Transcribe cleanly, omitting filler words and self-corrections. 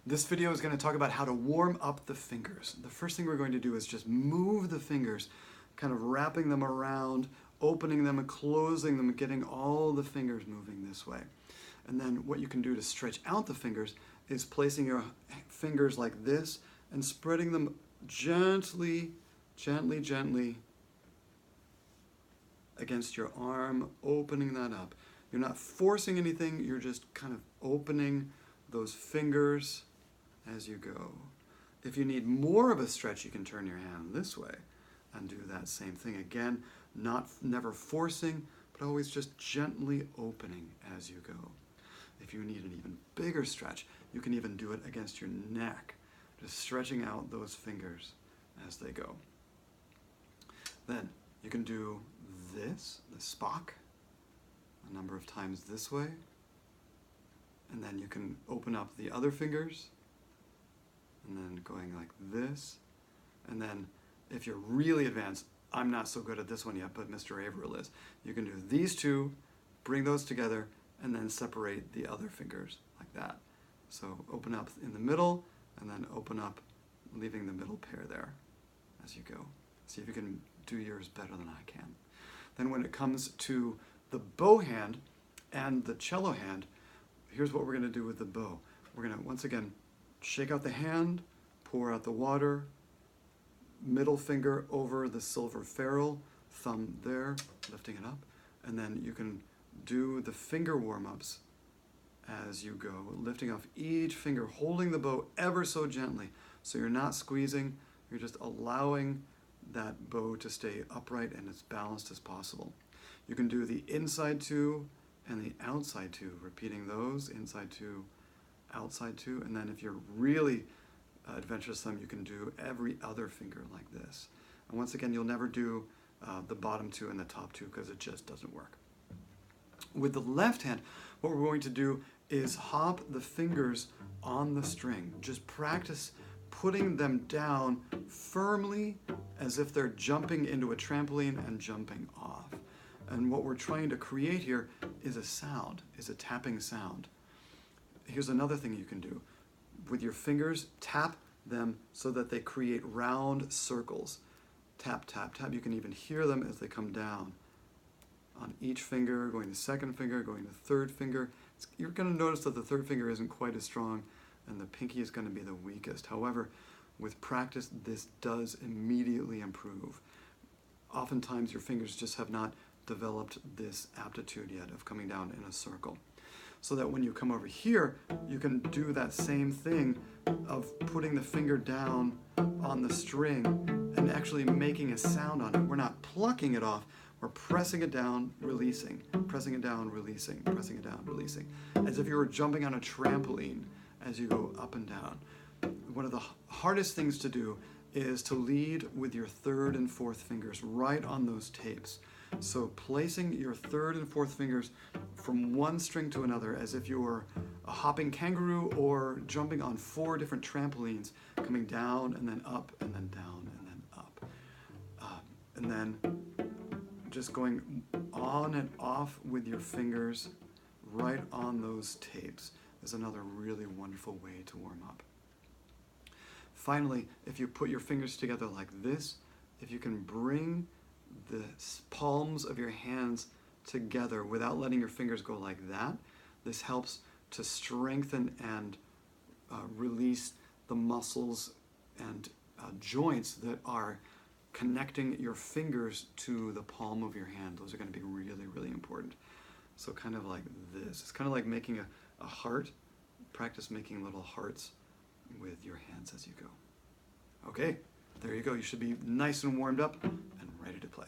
This video is going to talk about how to warm up the fingers. The first thing we're going to do is just move the fingers, kind of wrapping them around, opening them and closing them, getting all the fingers moving this way. And then what you can do to stretch out the fingers is placing your fingers like this and spreading them gently, gently, gently against your arm, opening that up. You're not forcing anything, you're just kind of opening those fingers as you go. If you need more of a stretch, you can turn your hand this way and do that same thing. Again, never forcing, but always just gently opening as you go. If you need an even bigger stretch, you can even do it against your neck, just stretching out those fingers as they go. Then you can do this, the Spock, a number of times this way. And then you can open up the other fingers, and then going like this. And then if you're really advanced, I'm not so good at this one yet, but Mr. Averill is. You can do these two, bring those together, and then separate the other fingers like that. So open up in the middle, and then open up, leaving the middle pair there as you go. See if you can do yours better than I can. Then when it comes to the bow hand and the cello hand, here's what we're going to do with the bow. We're going to, once again, shake out the hand, pour out the water, middle finger over the silver ferrule, thumb there, lifting it up, and then you can do the finger warm-ups as you go, lifting off each finger, holding the bow ever so gently. So you're not squeezing, you're just allowing that bow to stay upright and as balanced as possible. You can do the inside two and the outside two, repeating those, inside two, outside two, and then if you're really adventuresome, you can do every other finger like this. And once again, you'll never do the bottom two and the top two because it just doesn't work. With the left hand, what we're going to do is hop the fingers on the string. Just practice putting them down firmly as if they're jumping into a trampoline and jumping off. And what we're trying to create here is a sound, is a tapping sound. Here's another thing you can do. With your fingers, tap them so that they create round circles. Tap, tap, tap. You can even hear them as they come down. On each finger, going to second finger, going to third finger. You're going to notice that the third finger isn't quite as strong and the pinky is going to be the weakest. However, with practice, this does immediately improve. Oftentimes, your fingers just have not developed this aptitude yet of coming down in a circle. So that when you come over here, you can do that same thing of putting the finger down on the string and actually making a sound on it. We're not plucking it off, we're pressing it down, releasing, pressing it down, releasing, pressing it down, releasing, as if you were jumping on a trampoline as you go up and down. One of the hardest things to do is to lead with your third and fourth fingers right on those tapes. So placing your third and fourth fingers from one string to another as if you were a hopping kangaroo or jumping on 4 different trampolines, coming down and then up and then down and then up. And then just going on and off with your fingers right on those tapes is another really wonderful way to warm up. Finally, if you put your fingers together like this, if you can bring the palms of your hands together without letting your fingers go like that, this helps to strengthen and release the muscles and joints that are connecting your fingers to the palm of your hand. Those are going to be really, really important. So kind of like this. It's kind of like making a heart. Practice making little hearts with your hands as you go. Okay, there you go. You should be nice and warmed up and ready to play.